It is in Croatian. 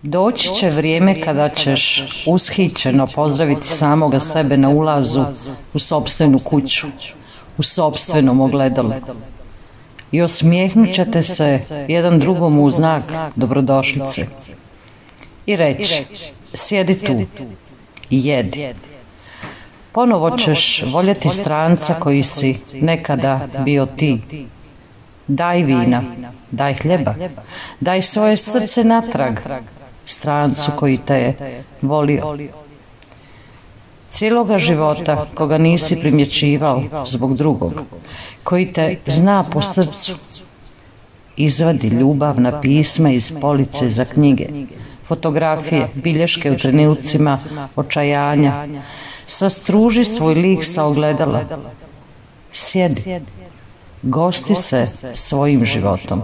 Doći će vrijeme kada ćeš ushićeno pozdraviti samoga sebe na ulazu u sopstvenu kuću, u sopstvenom ogledalu. I osmijehnut ćete se jedan drugom u znak dobrodošlice. I reći, sjedi tu i jedi. Ponovo ćeš voljeti stranca koji si nekada bio ti. Daj vina, daj hljeba, daj svoje srce natrag strancu koji te je volio. Cijeloga života koga nisi primjećivao zbog drugog, koji te zna po srcu, izvadi ljubavna pisma iz police za knjige, fotografije, bilješke u trenucima očajanja, sastruži svoj lik sa ogledala. Sjedi, gosti se svojim životom.